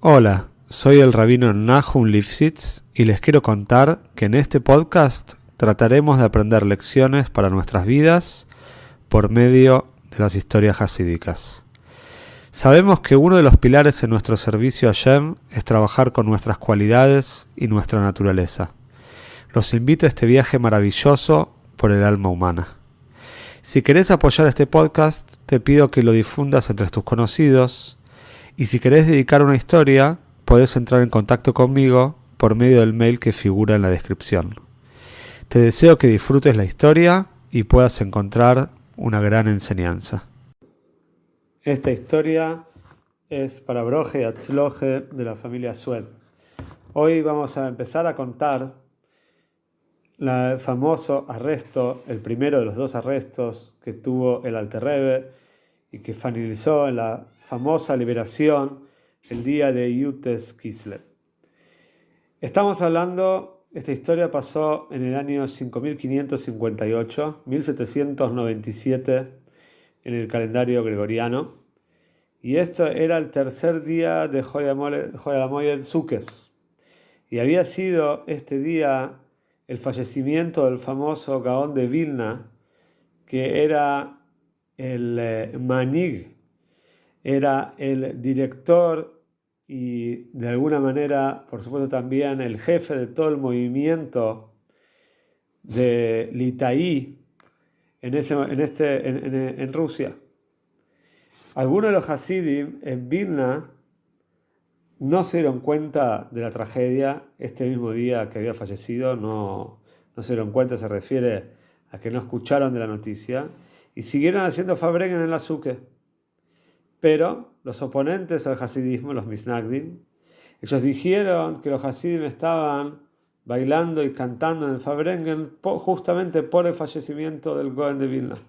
Hola, soy el rabino Nahum Lifshitz y les quiero contar que en este podcast trataremos de aprender lecciones para nuestras vidas por medio de las historias hasídicas. Sabemos que uno de los pilares en nuestro servicio a Hashem es trabajar con nuestras cualidades y nuestra naturaleza. Los invito a este viaje maravilloso por el alma humana. Si querés apoyar este podcast, te pido que lo difundas entre tus conocidos. Y si querés dedicar una historia, podés entrar en contacto conmigo por medio del mail que figura en la descripción. Te deseo que disfrutes la historia y puedas encontrar una gran enseñanza. Esta historia es para Broje y Atzloje de la familia Sued. Hoy vamos a empezar a contar el famoso arresto, el primero de los dos arrestos que tuvo el Alter Rebbe y que finalizó en la famosa liberación el día de Yutes Kislev. Estamos hablando, esta historia pasó en el año 5558, 1797 en el calendario gregoriano, y esto era el tercer día de Joyalamoyed Sukkes, y había sido este día el fallecimiento del famoso Gaón de Vilna, que era el Manig, era el director y de alguna manera, por supuesto, también el jefe de todo el movimiento de Litaí en Rusia. Algunos de los Hasidim en Vilna no se dieron cuenta de la tragedia este mismo día que había fallecido, no se dieron cuenta, se refiere a que no escucharon de la noticia y siguieron haciendo Fabrengen en la Suke. Pero los oponentes al hasidismo, los Misnagdim, ellos dijeron que los hasidim estaban bailando y cantando en el Fabrengen justamente por el fallecimiento del Gaón de Vilna.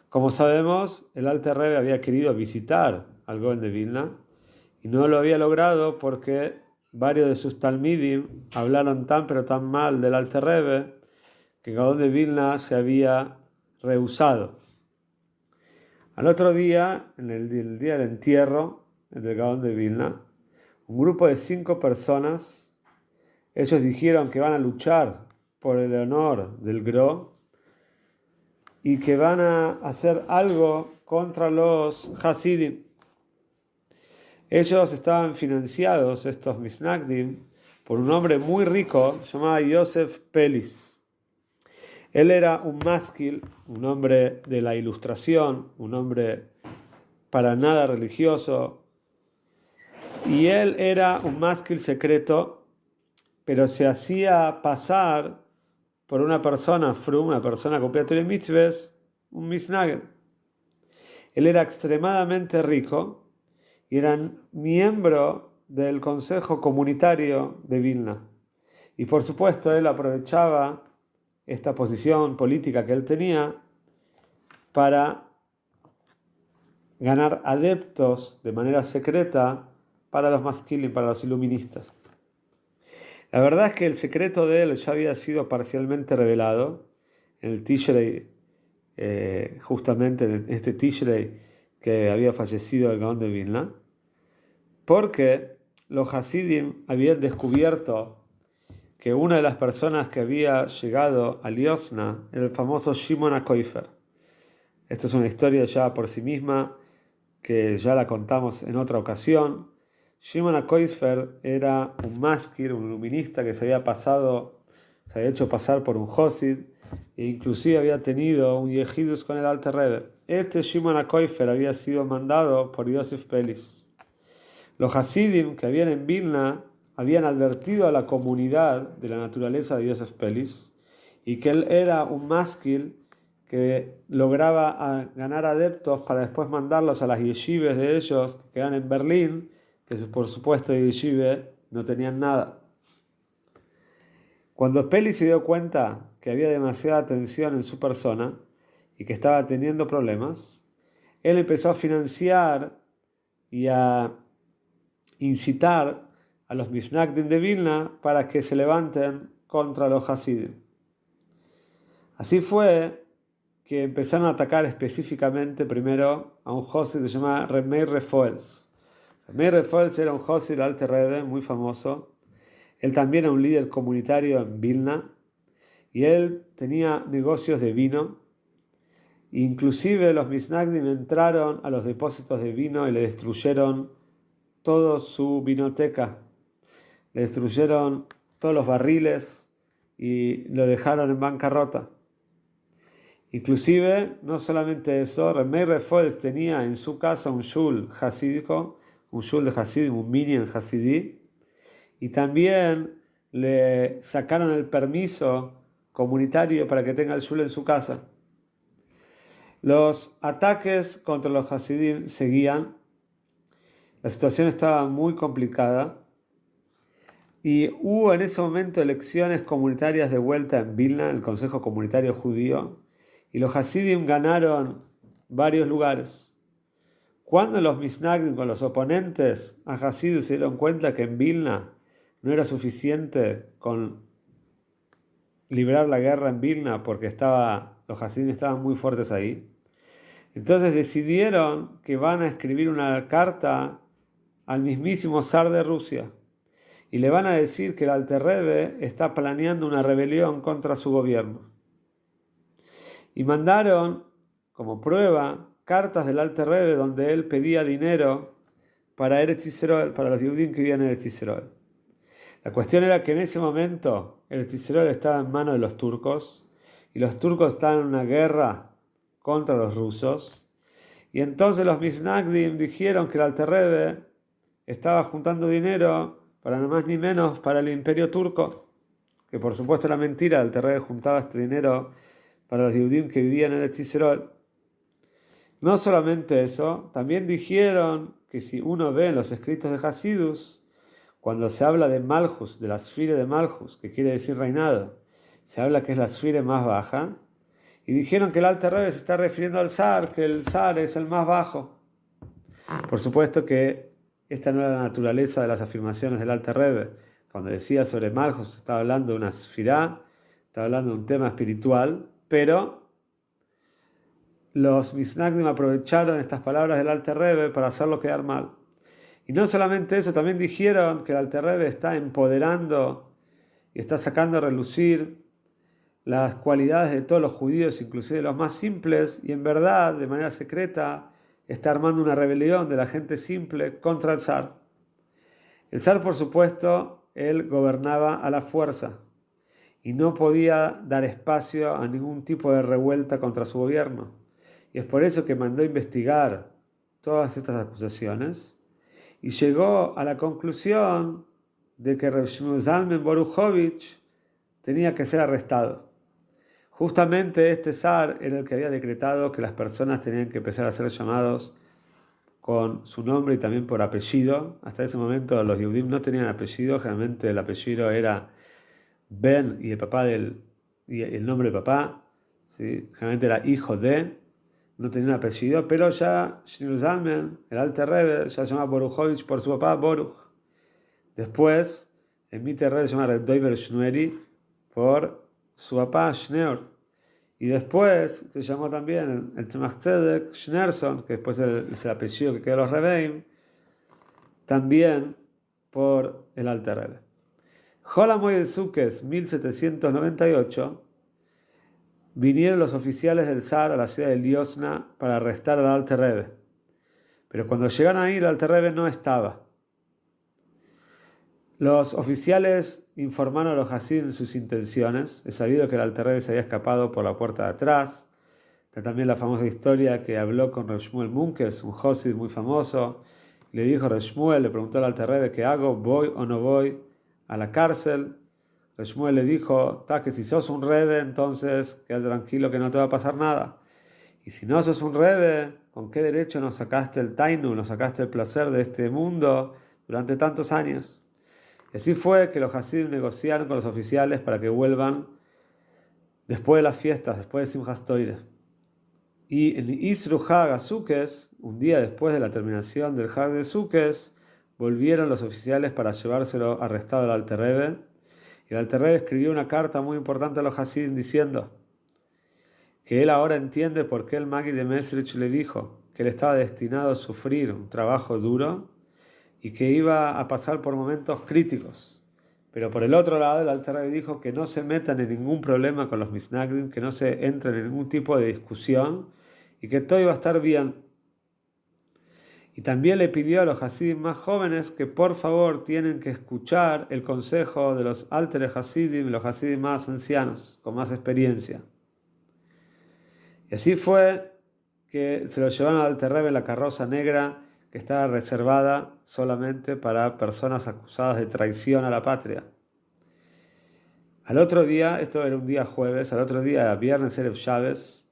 Como sabemos, el Alter Rebbe había querido visitar al Gaón de Vilna y no lo había logrado porque varios de sus talmidim hablaron tan pero tan mal del Alter Rebbe que el Gaón de Vilna se había rehusado. Al otro día, en el día del entierro del Gaón de Vilna, un grupo de 5 personas, ellos dijeron que van a luchar por el honor del Gro y que van a hacer algo contra los Hasidim. Ellos estaban financiados, estos Misnagdim, por un hombre muy rico llamado Yosef Pelis. Él era un maskil, un hombre de la ilustración, un hombre para nada religioso, y él era un maskil secreto, pero se hacía pasar por una persona frum, una persona con de mitzvahs, un misnagel. Él era extremadamente rico y era miembro del Consejo Comunitario de Vilna. Y por supuesto él aprovechaba esta posición política que él tenía para ganar adeptos de manera secreta para los maskilim, para los iluministas. La verdad es que el secreto de él ya había sido parcialmente revelado en el Tishrei, justamente en este Tishrei que había fallecido el Gaón de Vilna, porque los Hasidim habían descubierto que una de las personas que había llegado a Liosna era el famoso Shimon HaKoifer. Esto es una historia ya por sí misma, que ya la contamos en otra ocasión. Shimon HaKoifer era un maskir, un iluminista que se había hecho pasar por un Josid, e inclusive había tenido un Yehidus con el Alter Rebbe. Este Shimon HaKoifer había sido mandado por Yosef Pelis. Los Hasidim que habían en Vilna habían advertido a la comunidad de la naturaleza de Yosef Pelis y que él era un maskil que lograba ganar adeptos para después mandarlos a las yeshivas de ellos que quedan en Berlín, que por supuesto de yeshive no tenían nada. Cuando Pelis se dio cuenta que había demasiada tensión en su persona y que estaba teniendo problemas, él empezó a financiar y a incitar a los Misnagdim de Vilna para que se levanten contra los Hasidim. Así fue que empezaron a atacar específicamente primero a un Hasid que se llama Remei Refoels. Meir Folz era un Hasid Alter Rebbe muy famoso. Él también era un líder comunitario en Vilna y él tenía negocios de vino. Inclusive los Misnagdim entraron a los depósitos de vino y le destruyeron toda su vinoteca. Le destruyeron todos los barriles y lo dejaron en bancarrota. Inclusive, no solamente eso, Meir Refolz tenía en su casa un shul hasídico, un shul de Hasidim, un minyan hasidí, y también le sacaron el permiso comunitario para que tenga el shul en su casa. Los ataques contra los hasidim seguían, la situación estaba muy complicada, y hubo en ese momento elecciones comunitarias de vuelta en Vilna, el Consejo Comunitario Judío, y los Hasidim ganaron varios lugares. Cuando los Misnagdim, con los oponentes a Hasidus, se dieron cuenta que en Vilna no era suficiente con librar la guerra en Vilna porque los Hasidim estaban muy fuertes ahí, entonces decidieron que van a escribir una carta al mismísimo zar de Rusia y le van a decir que el Alter Rebbe está planeando una rebelión contra su gobierno. Y mandaron como prueba cartas del Alter Rebbe donde él pedía dinero para Eretz Yisrael, para los Yehudim que vivían en Eretz Yisrael. La cuestión era que en ese momento Eretz Yisrael estaba en manos de los turcos y los turcos estaban en una guerra contra los rusos. Y entonces los Misnagdim dijeron que el Alter Rebbe estaba juntando dinero para nada más ni menos para el imperio turco, que por supuesto era mentira. El Alter Rebbe juntaba este dinero para los Yehudim que vivían en Eretz Yisrael. No solamente eso, también dijeron que si uno ve en los escritos de Hasidus, cuando se habla de Malchus, de la Sfire de Malchus, que quiere decir reinado, se habla que es la Sfire más baja, y dijeron que el Alter Rebbe se está refiriendo al zar, que el zar es el más bajo. Por supuesto que esta no era la naturaleza de las afirmaciones del Alter Rebbe. Cuando decía sobre Malchus, estaba hablando de una Sfirá, estaba hablando de un tema espiritual, pero los Misnagdim aprovecharon estas palabras del Alter Rebbe para hacerlo quedar mal. Y no solamente eso, también dijeron que el Alter Rebbe está empoderando y está sacando a relucir las cualidades de todos los judíos, inclusive los más simples, y en verdad, de manera secreta, está armando una rebelión de la gente simple contra el zar. El zar, por supuesto, él gobernaba a la fuerza y no podía dar espacio a ningún tipo de revuelta contra su gobierno. Y es por eso que mandó investigar todas estas acusaciones y llegó a la conclusión de que Reb Shmuel Zalman Boruchovich tenía que ser arrestado. Justamente este zar era el que había decretado que las personas tenían que empezar a ser llamados con su nombre y también por apellido. Hasta ese momento los Yehudim no tenían apellido, generalmente el apellido era Ben y el nombre del papá, ¿sí? Generalmente era hijo de, no tenía un apellido, pero ya Shmuel Zalman, el Alter Rebbe, ya se llamaba Boruchovich por su papá, Boruch. Después, el Mitter Rebbe se llama Reb Doiver Shnueri por su papá Schneur. Y después se llamó también el Tzemach Tzedek Schneerson, que después es el apellido que quedó los Rebbeim, también por el Alter Rebbe. Hol HaMoed Sukkot 1798, vinieron los oficiales del zar a la ciudad de Liozna para arrestar al Alter Rebbe. Pero cuando llegaron ahí, el Alter Rebbe no estaba. Los oficiales informaron a los Hasidim sus intenciones. Es sabido que el Alter Rebbe se había escapado por la puerta de atrás. Está también la famosa historia que habló con Reb Shmuel Munkers, un Hasid muy famoso. Le dijo a Reb Shmuel, le preguntó al Alter Rebbe, ¿qué hago? ¿Voy o no voy a la cárcel? Reb Shmuel le dijo, que si sos un Rebbe, entonces quédate tranquilo que no te va a pasar nada. Y si no sos un Rebbe, ¿con qué derecho nos sacaste el tainu, nos sacaste el placer de este mundo durante tantos años? Y así fue que los Hasidim negociaron con los oficiales para que vuelvan después de las fiestas, después de Simchas Torah. Y en Isru Hag HaSukkos, un día después de la terminación del Hag de Sukkos, volvieron los oficiales para llevárselo arrestado al Alter Rebbe. Y el Alter Rebbe escribió una carta muy importante a los Hasidim diciendo que él ahora entiende por qué el Magi de Mesrich le dijo que él estaba destinado a sufrir un trabajo duro y que iba a pasar por momentos críticos. Pero por el otro lado, el Alter Rebbe dijo que no se metan en ningún problema con los Misnagdim, que no se entren en ningún tipo de discusión y que todo iba a estar bien. Y también le pidió a los Hasidim más jóvenes que por favor tienen que escuchar el consejo de los Alter Hasidim, los Hasidim más ancianos, con más experiencia. Y así fue que se lo llevaron al Alter Rebbe en la carroza negra que estaba reservada solamente para personas acusadas de traición a la patria. Al otro día, esto era un día jueves, al otro día, viernes Erev Shabbos,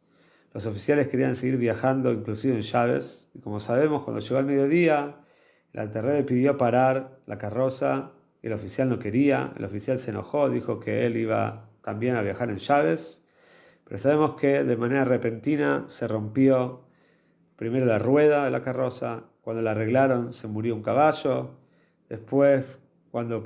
los oficiales querían seguir viajando, inclusive en Shabbos, y como sabemos, cuando llegó el mediodía, el Alter Rebbe pidió parar la carroza, y el oficial no quería, el oficial se enojó, dijo que él iba también a viajar en Shabbos, pero sabemos que de manera repentina se rompió primero la rueda de la carroza, cuando la arreglaron se murió un caballo, después cuando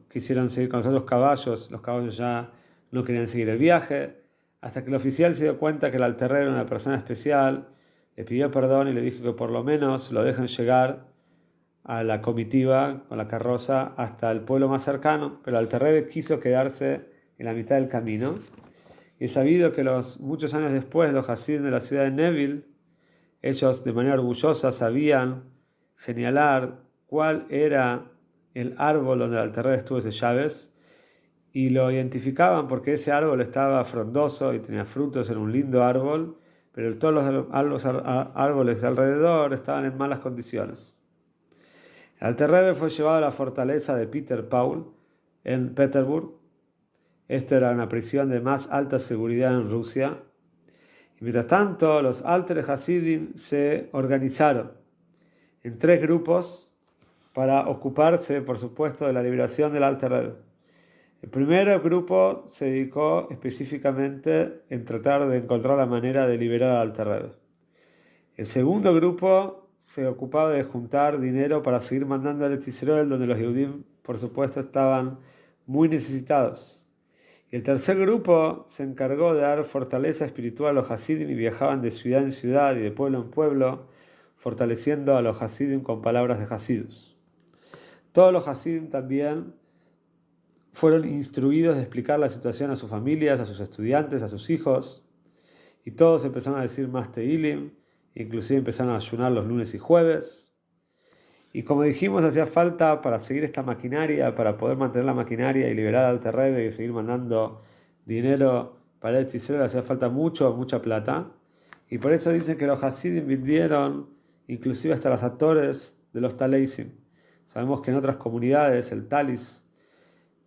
quisieron seguir con los otros caballos, los caballos ya no querían seguir el viaje, hasta que el oficial se dio cuenta que el Alter Rebbe era una persona especial, le pidió perdón y le dijo que por lo menos lo dejen llegar a la comitiva con la carroza hasta el pueblo más cercano, pero el Alter Rebbe quiso quedarse en la mitad del camino. Y es sabido que muchos años después los Hasidim de la ciudad de Neville, ellos de manera orgullosa sabían señalar cuál era el árbol donde el Alter Rebbe estuvo ese Shabbos y lo identificaban porque ese árbol estaba frondoso y tenía frutos, era un lindo árbol, pero todos los árboles alrededor estaban en malas condiciones. El Alter Rebbe fue llevado a la fortaleza de Peter Paul en Petersburg. Esto era una prisión de más alta seguridad en Rusia. Y mientras tanto, los Alter Hasidim se organizaron en 3 grupos para ocuparse, por supuesto, de la liberación del Alter Rebbe. El primer grupo se dedicó específicamente en tratar de encontrar la manera de liberar al Alter Rebbe. El segundo grupo se ocupaba de juntar dinero para seguir mandando a Eretz Yisrael, donde los Yehudim, por supuesto, estaban muy necesitados. Y el tercer grupo se encargó de dar fortaleza espiritual a los Hasidim y viajaban de ciudad en ciudad y de pueblo en pueblo, fortaleciendo a los Hasidim con palabras de Hasidus. Todos los Hasidim también fueron instruidos de explicar la situación a sus familias, a sus estudiantes, a sus hijos, y todos empezaron a decir más Tehilim, inclusive empezaron a ayunar los lunes y jueves. Y como dijimos, hacía falta para seguir esta maquinaria, para poder mantener la maquinaria y liberar al Alter Rebbe y seguir mandando dinero para Eretz Yisrael, hacía falta mucha plata. Y por eso dicen que los Hasidim vendieron inclusive hasta las atores de los Taleisim. Sabemos que en otras comunidades el talis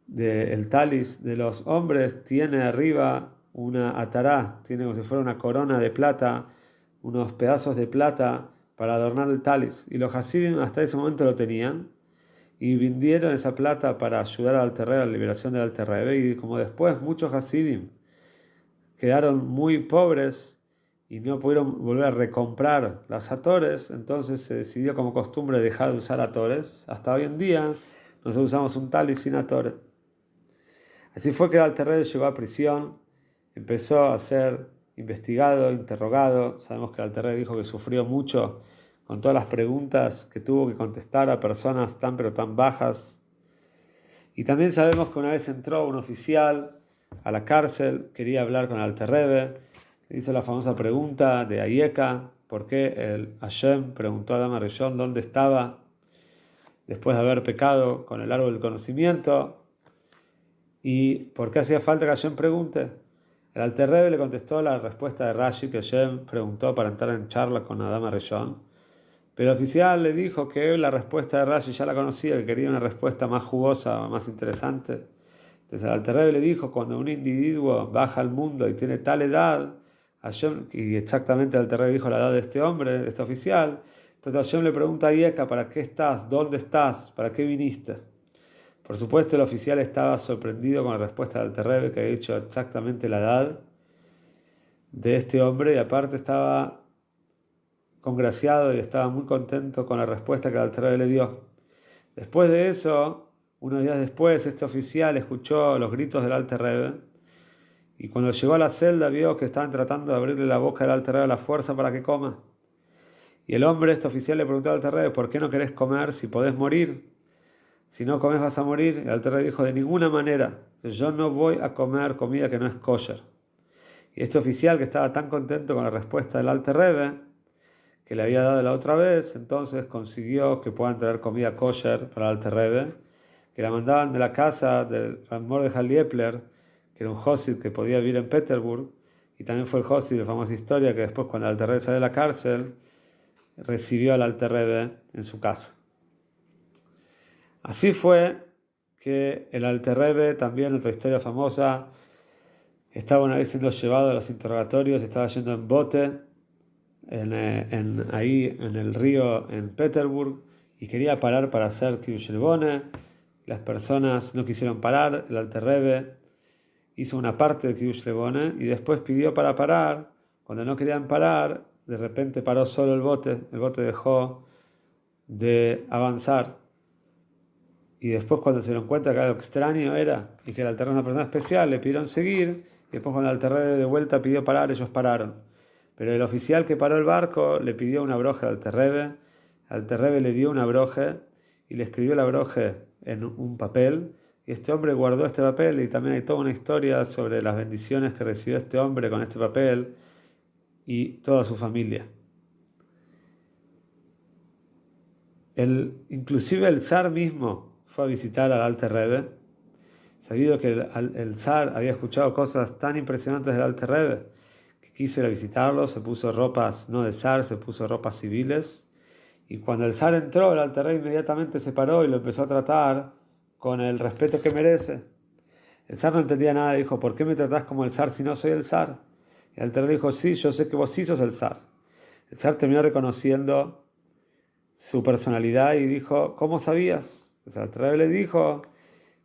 de los hombres tiene arriba una atará, tiene como si fuera una corona de plata, unos pedazos de plata para adornar el talis, y los Hasidim hasta ese momento lo tenían, y vendieron esa plata para ayudar al Alter Rebbe, a la liberación del Alter Rebbe, y como después muchos Hasidim quedaron muy pobres y no pudieron volver a recomprar las atores, entonces se decidió como costumbre dejar de usar atores. Hasta hoy en día nosotros usamos un talis sin atores. Así fue que el Alter Rebbe llegó a prisión, empezó a ser investigado, interrogado. Sabemos que el Alter Rebbe dijo que sufrió mucho con todas las preguntas que tuvo que contestar a personas tan pero tan bajas. Y también sabemos que una vez entró un oficial a la cárcel, quería hablar con el Alter Rebbe, le hizo la famosa pregunta de Ayeka, ¿por qué el Hashem preguntó a Adam Arishon dónde estaba después de haber pecado con el árbol del conocimiento? ¿Y por qué hacía falta que Hashem pregunte? El Alter Rebbe le contestó la respuesta de Rashi, que Hashem preguntó para entrar en charla con Adam Arishon. Pero el oficial le dijo que la respuesta de Rashi ya la conocía, que quería una respuesta más jugosa, más interesante. Entonces el Alter Rebbe le dijo, cuando un individuo baja al mundo y tiene tal edad, Hashem, y exactamente el Alter Rebbe dijo la edad de este hombre, de este oficial, entonces Hashem le pregunta a Yeka, ¿para qué estás? ¿Dónde estás? ¿Para qué viniste? Por supuesto, el oficial estaba sorprendido con la respuesta del Alter Rebbe, que había dicho exactamente la edad de este hombre, y aparte estaba congraciado y estaba muy contento con la respuesta que el Alter Rebbe le dio. Después de eso, unos días después, este oficial escuchó los gritos del Alter Rebbe, y cuando llegó a la celda vio que estaban tratando de abrirle la boca al Alter Rebbe a la fuerza para que coma. Y el hombre, este oficial, le preguntó al Alter Rebbe, ¿por qué no querés comer si podés morir? Si no comes vas a morir. El Alter Rebbe dijo, de ninguna manera, yo no voy a comer comida que no es kosher. Y este oficial, que estaba tan contento con la respuesta del Alter Rebbe, que le había dado la otra vez, entonces consiguió que puedan traer comida kosher para el Alter Rebbe, que la mandaban de la casa del Mordechai Liepler, que era un Hasid que podía vivir en Petersburg, y también fue el Hasid de la famosa historia que después, cuando el Alter Rebbe salió de la cárcel, recibió al Alter Rebbe en su casa. Así fue que el Alter Rebbe, también otra historia famosa, estaba una vez siendo llevado a los interrogatorios, estaba yendo en bote, ahí en el río en Petersburg, y quería parar para hacer Kiddush Lebone. Las personas no quisieron parar. El Alter Rebbe hizo una parte de Kiddush Lebone y después pidió para parar. Cuando no querían parar, de repente paró solo el bote dejó de avanzar, y después, cuando se dieron cuenta que algo extraño era y que el Alter Rebbe era una persona especial, le pidieron seguir, y después, cuando el Alter Rebbe de vuelta pidió parar, ellos pararon. Pero el oficial que paró el barco le pidió una broje al Alter Rebbe. El Alter Rebbe le dio una broje y le escribió la broje en un papel, y este hombre guardó este papel. Y también hay toda una historia sobre las bendiciones que recibió este hombre con este papel y toda su familia. Inclusive el zar mismo fue a visitar al Alter Rebbe, sabido que el zar había escuchado cosas tan impresionantes del Alter Rebbe, que quiso ir a visitarlo. Se puso ropas no de zar, se puso ropas civiles, y cuando el zar entró, el Alter Rebbe inmediatamente se paró y lo empezó a tratar con el respeto que merece. El zar no entendía nada, dijo, ¿por qué me tratás como el zar si no soy el zar? Y el Alter Rebbe dijo, sí, yo sé que vos sí sos el zar. El zar terminó reconociendo su personalidad y dijo, ¿cómo sabías? El Alter Rebbe le dijo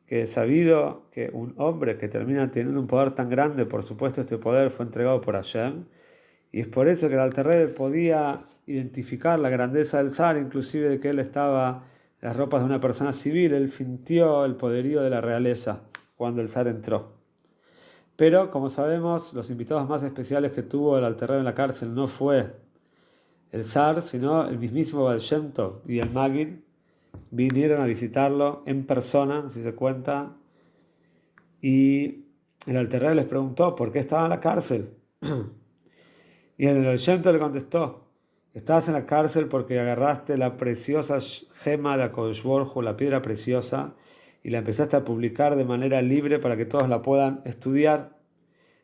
que, sabido que un hombre que termina teniendo un poder tan grande, por supuesto este poder fue entregado por Hashem, y es por eso que el Alter Rebbe podía identificar la grandeza del zar, inclusive de que él estaba en las ropas de una persona civil. Él sintió el poderío de la realeza cuando el zar entró. Pero, como sabemos, los invitados más especiales que tuvo el Alter Rebbe en la cárcel no fue el zar, sino el mismísimo Baal Shem Tov y el Magid. Vinieron a visitarlo en persona, así se cuenta, y el Alter Rebbe les preguntó por qué estaba en la cárcel. Y el Baal Shem Tov le contestó, estabas en la cárcel porque agarraste la preciosa gema de HaKadosh Baruj Hu, la piedra preciosa, y la empezaste a publicar de manera libre para que todos la puedan estudiar.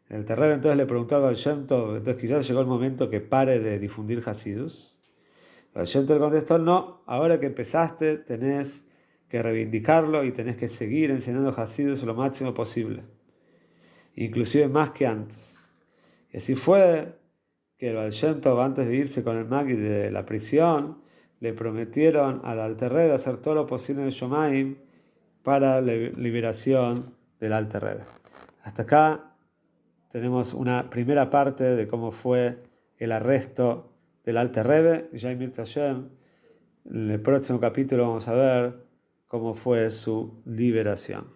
El Alter Rebbe entonces le preguntó al Baal Shem Tov, entonces quizás llegó el momento que pare de difundir Hasidus. El Shem Tov contestó, no, ahora que empezaste tenés que reivindicarlo y tenés que seguir enseñando Hasidus lo máximo posible, inclusive más que antes. Y así fue que el Baal Shem Tov, antes de irse con el Magid de la prisión, le prometieron al Alter Rebbe hacer todo lo posible en el Shomayim para la liberación del Alter Rebbe. Hasta acá tenemos una primera parte de cómo fue el arresto del Alter Rebbe. Ya en el próximo capítulo vamos a ver cómo fue su liberación.